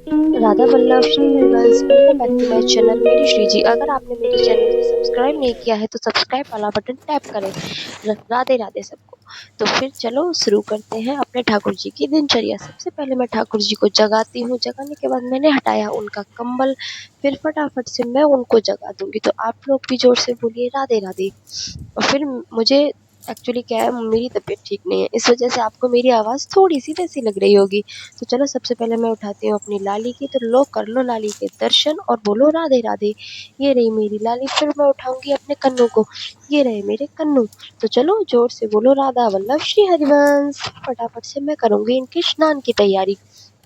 Radha Vallabh Shri Harivansh, welcome back to my channel मेरी श्री जी। अगर आपने मेरे चैनल को सब्सक्राइब नहीं किया है तो सब्सक्राइब वाला बटन टैप करें। राधे राधे सबको। तो फिर चलो शुरू करते हैं अपने ठाकुर जी की दिनचर्या। सबसे पहले मैं ठाकुर जी को जगाती हूँ। जगाने के बाद मैंने हटाया उनका कंबल। फिर फटाफट से मैं उनको जगा दूंगी। तो आप लोग भी जोर से बोलिए राधे राधे। और फिर मुझे एक्चुअली क्या है, मेरी तबीयत ठीक नहीं है, इस वजह से आपको मेरी आवाज़ थोड़ी सी वैसी लग रही होगी। तो चलो सबसे पहले मैं उठाती हूँ अपनी लाली की। तो लो कर लो लाली के दर्शन और बोलो राधे राधे। ये रही मेरी लाली। फिर मैं उठाऊंगी अपने कन्नू को। ये रहे मेरे कन्नू। तो चलो जोर से बोलो राधा वल्लभ श्री हरिवंश। फटाफट से मैं करूंगी इनके स्नान की तैयारी।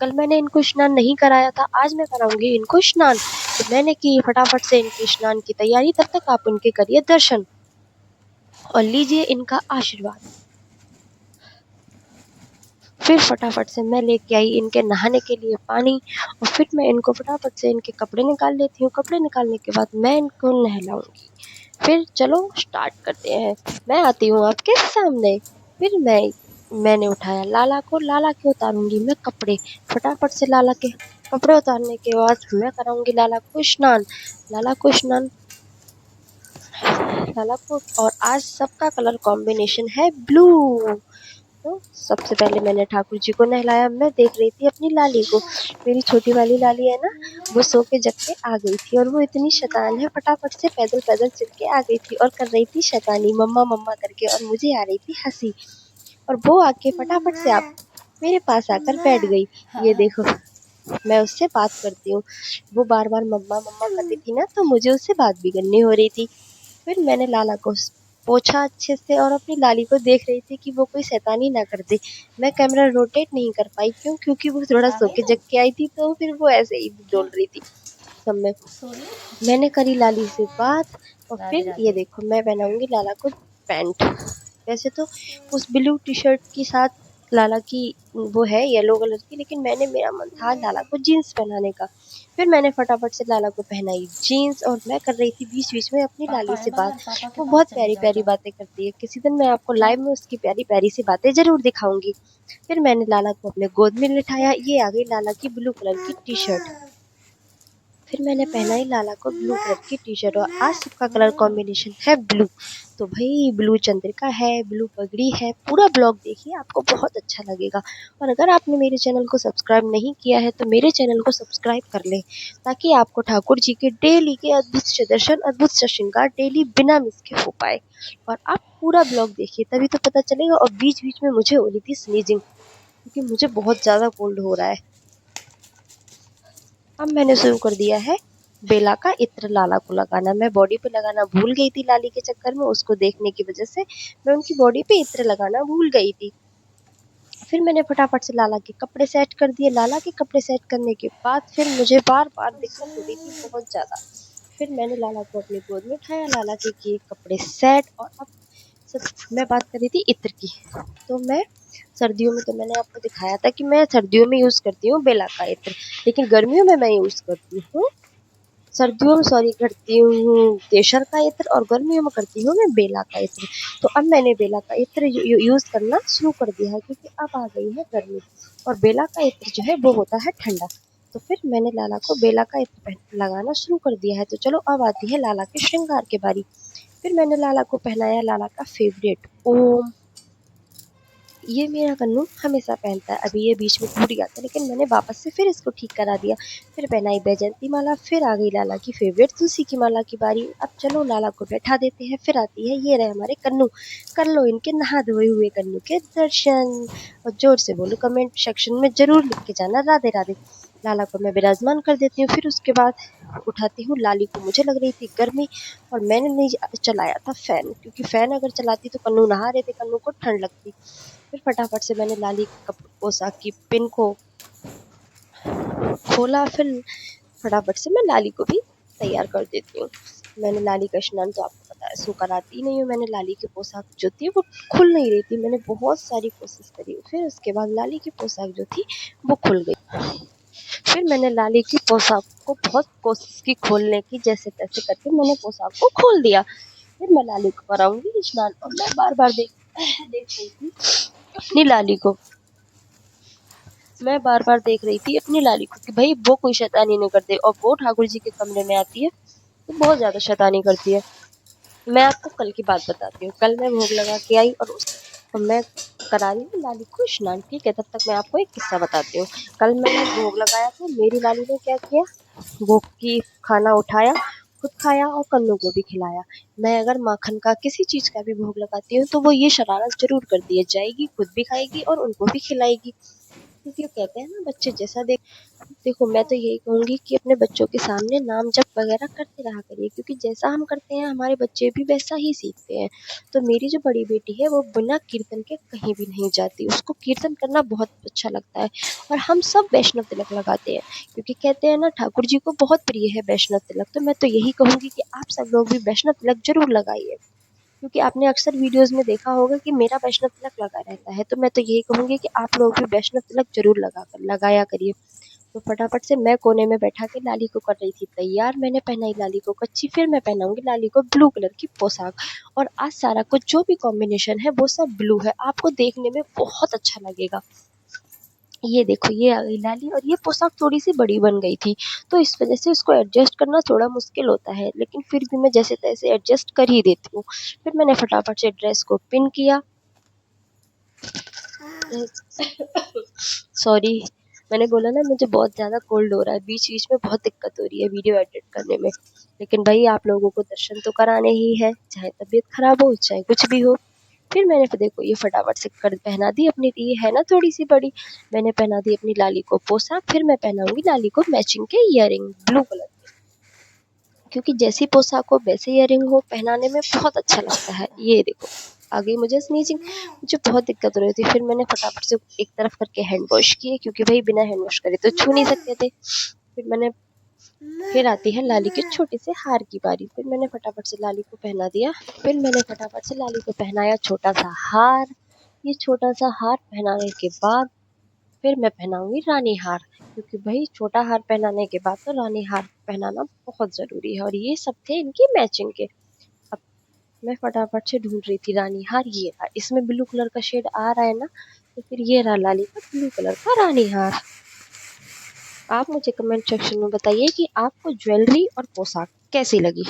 कल मैंने इनको स्नान नहीं कराया था, आज मैं कराऊंगी इनको स्नान। तो मैंने की फटाफट से इनके स्नान की तैयारी। तब तक आप उनके करिए दर्शन और लीजिए इनका आशीर्वाद। फिर फटाफट से मैं लेके आई इनके नहाने के लिए पानी। और फिर मैं इनको फटाफट से इनके कपड़े निकाल लेती हूँ। कपड़े निकालने के बाद मैं इनको नहलाऊंगी। फिर चलो स्टार्ट करते हैं। मैं आती हूँ आपके सामने। फिर मैंने उठाया लाला को। लाला के उतारूंगी मैं कपड़े। फटाफट से लाला के कपड़े उतारने के बाद मैं कराऊंगी लाला को स्नान। लाला को स्नान लाला को और आज सबका कलर कॉम्बिनेशन है ब्लू। तो सबसे पहले मैंने ठाकुर जी को नहलाया। मैं देख रही थी अपनी लाली को। मेरी छोटी वाली लाली है ना, वो सो के जग के आ गई थी और वो इतनी शैतान है, फटाफट से पैदल पैदल चल के आ गई थी और कर रही थी शैतानी मम्मा मम्मा करके, और मुझे आ रही थी हंसी। और वो आके फटाफट से आप मेरे पास आकर बैठ गई। ये देखो, मैं उससे बात करती हूँ। वो बार बार मम्मा मम्मा करती थी ना, तो मुझे उससे बात भी करनी हो रही थी। फिर मैंने लाला को पोछा अच्छे से और अपनी लाली को देख रही थी कि वो कोई शैतानी ना कर दे। मैं कैमरा रोटेट नहीं कर पाई, क्योंकि वो थोड़ा सो के जग के आई थी, तो फिर वो ऐसे ही डोल रही थी सब में। मैंने करी लाली से बात। और राधे फिर ये राधे। देखो, मैं पहनाऊंगी लाला को पैंट। वैसे तो उस ब्लू टी शर्ट के साथ लाला की वो है येलो कलर की, लेकिन मेरा मन था लाला को जीन्स पहनाने का। फिर मैंने फटाफट से लाला को पहनाई जीन्स और मैं कर रही थी बीच बीच में अपनी पापा लाली है से बात। बाहर, पापा के वो पास बहुत चले प्यारी जाओ प्यारी जाओ बातें करती है। किसी दिन मैं आपको जाओ। लाइव में उसकी प्यारी प्यारी सी बातें जरूर दिखाऊंगी। फिर मैंने लाला को अपने गोद में लिटाया। ये आ गई लाला की ब्लू कलर की टी शर्ट। फिर मैंने पहनाई लाला को ब्लू कलर की टी शर्ट और आज सबका कलर कॉम्बिनेशन है ब्लू। तो भाई ब्लू चंद्रिका है, ब्लू पगड़ी है। पूरा ब्लॉग देखिए, आपको बहुत अच्छा लगेगा। और अगर आपने मेरे चैनल को सब्सक्राइब नहीं किया है तो मेरे चैनल को सब्सक्राइब कर लें, ताकि आपको ठाकुर जी के डेली के अद्भुत से दर्शन, अद्भुत से श्रृंगार डेली बिना मिस के हो पाए। और आप पूरा ब्लॉग देखिए, तभी तो पता चलेगा। और बीच बीच में मुझे हो रही थी स्नीजिंग, क्योंकि मुझे बहुत ज्यादा कोल्ड हो रहा है। अब मैंने शुरू कर दिया है बेला का इत्र लाला को लगाना। मैं बॉडी पे लगाना भूल गई थी लाली के चक्कर में, उसको देखने की वजह से मैं उनकी बॉडी पे इत्र लगाना भूल गई थी। फिर मैंने फटाफट से लाला के कपड़े सेट कर दिए। लाला के कपड़े सेट करने के बाद फिर मुझे बार बार दिक्कत हो रही थी बहुत ज्यादा। फिर मैंने लाला को अपनी गोद में उठाया, लाला के किए कपड़े सेट। और अब मैं बात कर रही थी इत्र की। तो मैं सर्दियों में, तो मैंने आपको दिखाया था कि मैं सर्दियों में यूज करती हूँ बेला का इत्र, लेकिन गर्मियों में मैं यूज करती हूँ सर्दियों में, सॉरी, करती हूँ केसर का इत्र, और गर्मियों में करती हूँ मैं बेला का इत्र। तो अब मैंने बेला का इत्र यूज करना शुरू कर दिया है, क्योंकि अब आ गई है गर्मी और बेला का इत्र जो है वो होता है ठंडा। तो फिर मैंने लाला को बेला का इत्र लगाना शुरू कर दिया है। तो चलो अब आती है लाला के श्रृंगार के बारी। फिर मैंने लाला को पहनाया लाला का फेवरेट ओम। ये मेरा कन्नू हमेशा पहनता है। अभी ये बीच में टूट गया था, लेकिन मैंने वापस से फिर इसको ठीक करा दिया। फिर पहनाई बैजंती माला। फिर आ गई लाला की फेवरेट तुलसी की माला की बारी। अब चलो लाला को बैठा देते हैं। फिर आती है ये रहे हमारे कन्नू। कर लो इनके नहा धोए हुए कन्नू के दर्शन। और जोर से बोलो कमेंट सेक्शन में जरूर लिख के जाना राधे राधे। लाला को मैं विराजमान कर देती हूँ। फिर उसके बाद उठाती हूँ लाली को। मुझे लग रही थी गर्मी, और मैंने नहीं चलाया था फैन, क्योंकि फैन अगर चलाती तो कन्नू नहा रहे थे, कन्नू को ठंड लगती। फिर फटाफट से मैंने लाली के पोशाक की पिन को खोला। फिर फटाफट से मैं लाली को भी तैयार कर देती हूँ। मैंने लाली का स्नान तो आपको पता है सो कराती नहीं हूँ। मैंने लाली की पोशाक जो थी वो खुल नहीं रही थी। मैंने बहुत सारी कोशिश करी, फिर उसके बाद लाली की पोशाक जो थी वो खुल गई। फिर मैंने लाली की पोशाक को बहुत कोशिश की खोलने की, जैसे तैसे करके मैंने पोशाक को खोल दिया। फिर मैं लाली को कराऊंगी स्नान, और मैं बार बार देख रही थी अपनी लाली को। मैं बार-बार देख रही थी अपनी लाली को कि भाई वो कोई शैतानी नहीं करते, और वो ठाकुर जी के कमरे में आती है तो बहुत ज़्यादा शैतानी करती है। मैं आपको कल की बात बताती हूँ। कल मैं भोग लगा के आई और मैं करा रही हूँ लाली को स्नान। ठीक है, तब तक मैं आपको एक किस्सा बताती हूँ। कल मैंने भोग लगाया तो मेरी लाली ने क्या किया, भोग की खाना उठाया, खुद खाया और कन्नू को भी खिलाया। मैं अगर माखन का किसी चीज का भी भोग लगाती हूँ तो वो ये शरारत जरूर करती है, जाएगी खुद भी खाएगी और उनको भी खिलाएगी। क्योंकि वो कहते हैं ना, बच्चे जैसा देखो, मैं तो यही कहूंगी कि अपने बच्चों के सामने नाम जप वगैरह करते रहा करिए, क्योंकि जैसा हम करते हैं हमारे बच्चे भी वैसा ही सीखते हैं। तो मेरी जो बड़ी बेटी है वो बिना कीर्तन के कहीं भी नहीं जाती, उसको कीर्तन करना बहुत अच्छा लगता है। और हम सब वैष्णव तिलक लगाते हैं, क्योंकि कहते हैं ना ठाकुर जी को बहुत प्रिय है वैष्णव तिलक। तो मैं तो यही कहूंगी कि आप सब लोग भी वैष्णव तिलक जरूर लगाइए, क्योंकि आपने अक्सर वीडियोस में देखा होगा कि मेरा वैष्णव तिलक लगा रहता है। तो मैं तो यही कहूंगी कि आप लोग भी वैष्णव तिलक जरूर लगाया करिए। तो फटाफट से मैं कोने में बैठा के लाली को कर रही थी तैयार। मैंने पहनाई लाली को कच्ची, फिर मैं पहनाऊंगी लाली को ब्लू कलर की पोशाक। और आज सारा कुछ जो भी कॉम्बिनेशन है वो सब ब्लू है, आपको देखने में बहुत अच्छा लगेगा। ये देखो, ये आ गई लाली, और ये पोशाक थोड़ी सी बड़ी बन गई थी, तो इस वजह से इसको एडजस्ट करना थोड़ा मुश्किल होता है, लेकिन फिर भी मैं जैसे तैसे एडजस्ट कर ही देती हूँ। फिर मैंने फटाफट से ड्रेस को पिन किया। सॉरी, मैंने बोला ना मुझे बहुत ज़्यादा कोल्ड हो रहा है, बीच बीच में बहुत दिक्कत हो रही है वीडियो एडिट करने में। लेकिन भाई आप लोगों को दर्शन तो कराने ही है, चाहे तबीयत खराब हो चाहे कुछ भी हो। फिर मैंने देखो ये फटाफट से कर पहना दी अपनी, ये है ना थोड़ी सी बड़ी, मैंने पहना दी अपनी लाली को पोशाक। फिर मैं पहनाऊंगी लाली को मैचिंग के इयररिंग ब्लू कलर, क्योंकि जैसी पोशाक हो वैसे इयररिंग हो, पहनाने में बहुत अच्छा लगता है। ये देखो, आगे मुझे स्नीजिंग, मुझे बहुत दिक्कत हो रही थी। फिर मैंने फटाफट से एक तरफ करके हैंड वॉश किए, क्योंकि भाई बिना हैंड वॉश करे तो छू नहीं सकते थे। फिर आती है लाली के छोटे से हार की बारी। फिर मैंने फटाफट से लाली को पहना दिया। फिर मैंने फटाफट से लाली को पहनाया छोटा सा हार। ये छोटा सा हार पहनाने के बाद फिर मैं पहनाऊंगी रानी हार, क्योंकि भाई छोटा हार पहनाने के बाद तो रानी हार पहनाना बहुत जरूरी है। और ये सब थे इनकी मैचिंग के। अब मैं फटाफट से ढूंढ रही थी रानी हार, ये रहा, इसमें ब्लू कलर का शेड आ रहा है ना, तो फिर ये रहा लाली का ब्लू कलर का रानी हार। आप मुझे कमेंट सेक्शन में बताइए कि आपको ज्वेलरी और पोशाक कैसी लगी।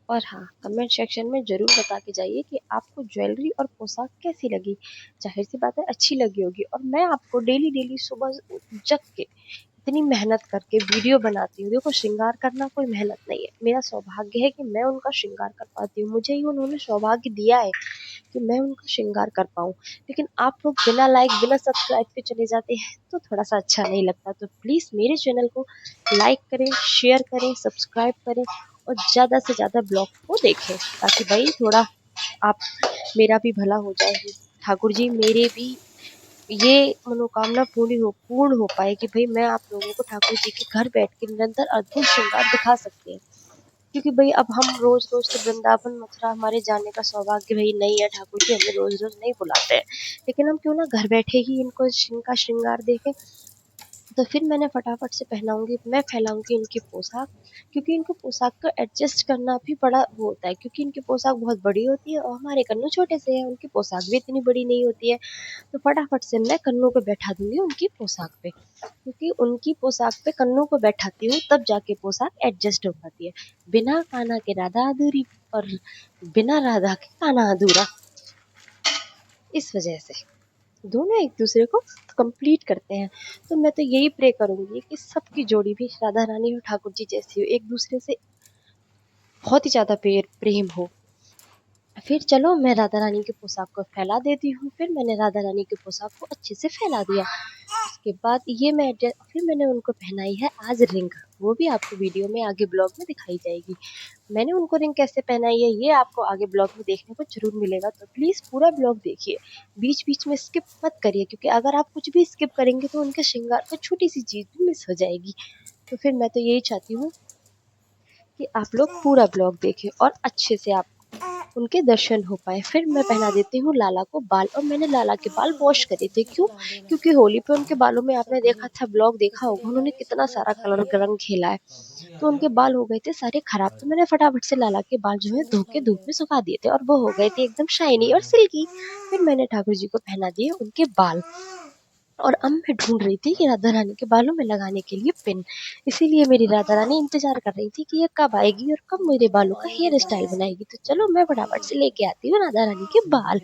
और हाँ, कमेंट सेक्शन में ज़रूर बता के जाइए कि आपको ज्वेलरी और पोशाक कैसी लगी। ज़ाहिर सी बात है अच्छी लगी होगी। और मैं आपको डेली डेली सुबह जग के इतनी मेहनत करके वीडियो बनाती हूँ। देखो, श्रृंगार करना कोई मेहनत नहीं है, मेरा सौभाग्य है कि मैं उनका श्रृंगार कर पाती हूँ। मुझे ही उन्होंने सौभाग्य दिया है कि मैं उनका श्रृंगार कर पाऊँ। लेकिन आप लोग बिना लाइक बिना सब्सक्राइब के चले जाते हैं तो थोड़ा सा अच्छा नहीं लगता। तो प्लीज़ मेरे चैनल को लाइक करें, शेयर करें, सब्सक्राइब करें और ज़्यादा से ज़्यादा ब्लॉग को देखें, ताकि भाई थोड़ा आप मेरा भी भला हो जाए, ठाकुर जी मेरे भी ये मनोकामना पूर्ण हो पाए कि भाई मैं आप लोगों को ठाकुर जी के घर बैठ के निरंतर अद्भुत श्रृंगार दिखा सकते हैं। क्योंकि भाई अब हम रोज रोज तो वृंदावन मथुरा हमारे जाने का सौभाग्य भाई नहीं है, ठाकुर जी हमें रोज रोज नहीं बुलाते हैं। लेकिन हम क्यों ना घर बैठे ही इनका श्रृंगार देखें। तो फिर मैंने फटाफट से पहनाऊंगी, मैं फैलाऊंगी इनकी पोशाक, क्योंकि इनको पोशाक को एडजस्ट करना भी बड़ा वो होता है, क्योंकि इनकी पोशाक बहुत बड़ी होती है और हमारे कन्नू छोटे से हैं, उनकी पोशाक भी इतनी बड़ी नहीं होती है। तो फटाफट से मैं कन्नू को बैठा दूंगी उनकी पोशाक पे, क्योंकि उनकी पोशाक पे कन्नू को बैठाती हूँ तब जाके पोशाक एडजस्ट हो पाती है। बिना कान्हा के राधा अधूरी और बिना राधा के कान्हा अधूरा। इस वजह से दोनों एक दूसरे को कंप्लीट करते हैं। तो मैं तो यही प्रे करूंगी कि सबकी जोड़ी भी राधा रानी और ठाकुर जी जैसी हो, एक दूसरे से बहुत ही ज्यादा प्रेम हो। फिर चलो मैं राधा रानी की पोशाक को फैला देती हूँ। फिर मैंने राधा रानी की पोशाक को अच्छे से फैला दिया। उसके बाद फिर मैंने उनको पहनाई है आज रिंग, वो भी आपको वीडियो में आगे ब्लॉग में दिखाई जाएगी। मैंने उनको रिंग कैसे पहनाई है ये आपको आगे ब्लॉग में देखने को जरूर मिलेगा। तो प्लीज पूरा ब्लॉग देखिए, बीच बीच में स्किप मत करिए, क्योंकि अगर आप कुछ भी स्किप करेंगे तो उनके श्रृंगार को छोटी सी चीज भी मिस हो जाएगी। तो फिर मैं तो यही चाहती हूँ कि आप लोग पूरा ब्लॉग देखें और अच्छे से आप उनके दर्शन हो पाए। फिर मैं पहना देती हूँ लाला को बाल, और मैंने लाला के बाल वॉश करे थे। क्यों? क्योंकि होली पे उनके बालों में आपने देखा था, ब्लॉग देखा होगा, उन्होंने कितना सारा कलर रंग खेला है, तो उनके बाल हो गए थे सारे खराब। तो मैंने फटाफट से लाला के बाल जो है धो के धूप में सुखा दिए थे और वो हो गए थे एकदम शाइनी और सिल्की। फिर मैंने ठाकुर जी को पहना दिए उनके बाल। और अब मैं ढूंढ रही थी कि राधा रानी के बालों में लगाने के लिए पिन। इसीलिए मेरी राधा रानी इंतजार कर रही थी कि ये कब आएगी और कब मेरे बालों का हेयर स्टाइल बनाएगी। तो चलो मैं फटाफट से लेके आती हूँ राधा रानी के बाल।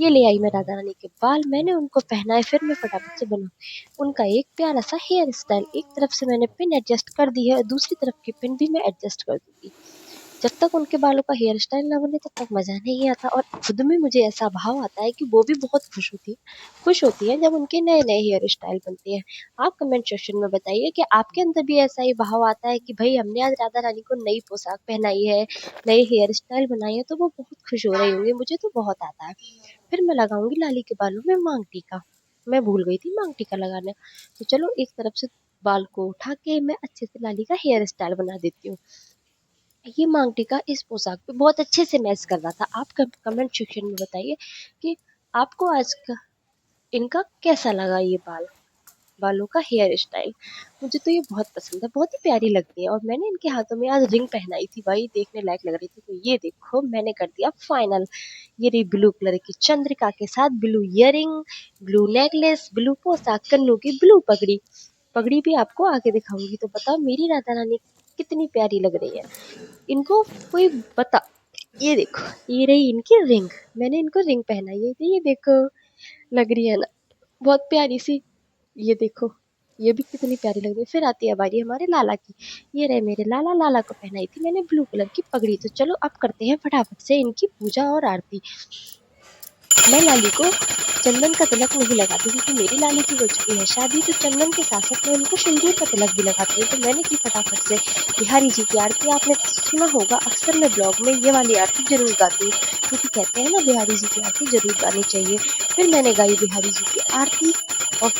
ये ले आई मैं राधा रानी के बाल, मैंने उनको पहनाए, फिर मैं फटाफट से बना उनका एक प्यारा सा हेयर स्टाइल। एक तरफ से मैंने पिन एडजस्ट कर दी है और दूसरी तरफ की पिन भी मैं एडजस्ट कर दूंगी। जब तक उनके बालों का हेयर स्टाइल ना बने तब तक मजा नहीं आता, और खुद में मुझे ऐसा भाव आता है कि वो भी बहुत खुश होती है जब उनके नए नए हेयर स्टाइल बनते हैं। आप कमेंट सेक्शन में बताइए कि आपके अंदर भी ऐसा ही भाव आता है कि भाई हमने आज राधा रानी को नई पोशाक पहनाई है, नए हेयर स्टाइल बनाई है, तो वो बहुत खुश हो रही होंगी। मुझे तो बहुत आता है। फिर मैं लगाऊंगी लाली के बालों में मांग टीका। मैं भूल गई थी मांग टीका लगाना। तो चलो एक तरफ से बाल को उठा के मैं अच्छे से लाली का हेयर स्टाइल बना देती हूँ। ये मांग टीका इस पोशाक पे बहुत अच्छे से मैच कर रहा था। आप कमेंट सेक्शन में बताइए कि आपको आज का इनका कैसा लगा, ये बालों का हेयर स्टाइल। मुझे तो ये बहुत पसंद है, बहुत ही प्यारी लगती है। और मैंने इनके हाथों में आज रिंग पहनाई थी, भाई देखने लायक लग रही थी। तो ये देखो मैंने कर दिया फाइनल। ये रही ब्लू कलर की चंद्रिका के साथ blue earring, blue necklace, blue पोशाक, कन्नू की ब्लू पगड़ी। पगड़ी भी आपको आगे दिखाऊंगी। तो बताओ मेरी राधा रानी कितनी प्यारी लग रही है। इनको कोई बता, ये देखो ये रही इनकी रिंग। मैंने इनको रिंग पहनाई है, तो ये देखो लग रही है ना बहुत प्यारी सी। ये देखो ये भी कितनी प्यारी लग रही है। फिर आती है बारी हमारे लाला की। ये रहे मेरे लाला। लाला को पहनाई थी मैंने ब्लू कलर की पगड़ी। तो चलो अब करते हैं फटाफट से इनकी पूजा और आरती। मैं लाली को चंदन का तिलक नहीं लगाती क्योंकि मेरी लाली की हो चुकी है शादी, तो चंदन के साथ साथ मैं उनको सिंदूर का तिलक भी लगाती हूँ। तो मैंने की फटाफट से बिहारी जी की आरती। आपने सुना होगा अक्सर मैं ब्लॉग में ये वाली आरती जरूर गाती हूँ, क्योंकि कहते हैं ना बिहारी जी की आरती जरूर गानी चाहिए। फिर मैंने गाई बिहारी जी की आरती और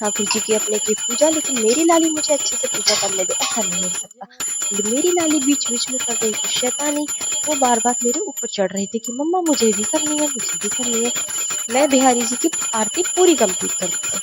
ठाकुर जी की अपने की पूजा। लेकिन मेरी लाली मुझे अच्छे से पूजा करने दे, ऐसा नहीं हो सकता। मेरी लाली बीच बीच में कर रही थी शैतानी। वो बार बार मेरे ऊपर चढ़ रही थी कि मम्मा मुझे भी करनी है, मुझे भी करनी है। मैं बिहारी जी की आरती पूरी कंप्लीट करती थी।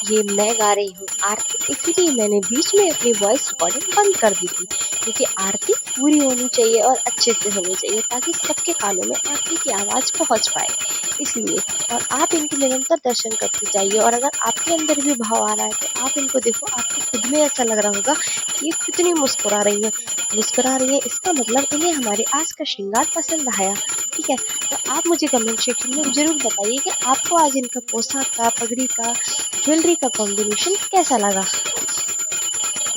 ये मैं गा रही हूँ आरती, इसीलिए मैंने बीच में अपनी वॉइस रिकॉर्डिंग बंद कर दी थी, क्योंकि आरती पूरी होनी चाहिए और अच्छे से होनी चाहिए ताकि सबके कानों में आरती की आवाज़ पहुँच पाए। इसलिए और आप इनके निरंतर दर्शन करते जाइए, और अगर आपके अंदर भी भाव आ रहा है तो आप इनको देखो, आपको खुद में ऐसा लग रहा होगा कि ये कितनी मुस्कुरा रही है। मुस्कुरा रही है इसका मतलब इन्हें हमारे आज का श्रृंगार पसंद आया। ठीक है, तो आप मुझे कमेंट सेक्शन में जरूर बताइए कि आपको आज इनका पोशाक का, पगड़ी का, ज्वेलरी का कॉम्बिनेशन कैसा लगा।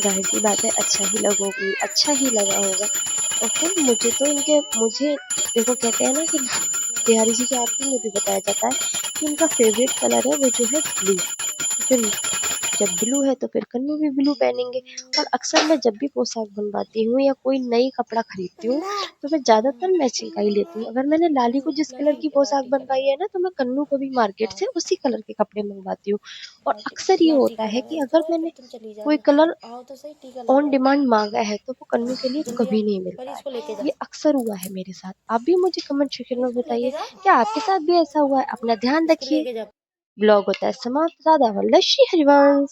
जाहिर सी बात है अच्छा ही लगा होगा। और फिर मुझे देखो कहते हैं ना कि बिहारी जी की आरती में भी बताया जाता है कि इनका फेवरेट कलर है वो जो है ब्लू। फिर जब ब्लू है तो फिर कन्नू भी ब्लू पहनेंगे। और अक्सर मैं जब भी पोशाक बनवाती हूँ या कोई नई कपड़ा खरीदती हूँ तो मैं ज्यादातर मैचिंग का ही लेती हूँ। अगर मैंने लाली को जिस कलर की पोशाक बनवाई है ना, तो मैं कन्नू को भी मार्केट से उसी कलर के कपड़े मंगवाती हूँ। और अक्सर ये होता है कि अगर मैंने कोई कलर ऑन डिमांड मांगा है तो वो कन्नू के लिए कभी नहीं मिलता है। ये अक्सर हुआ है मेरे साथ। आप भी मुझे कमेंट सेक्शन में बताइए क्या आपके साथ भी ऐसा हुआ है। अपना ध्यान रखिए। ब्लॉग होता है समाप्त। राधा वल्लभ श्री हरिवंश।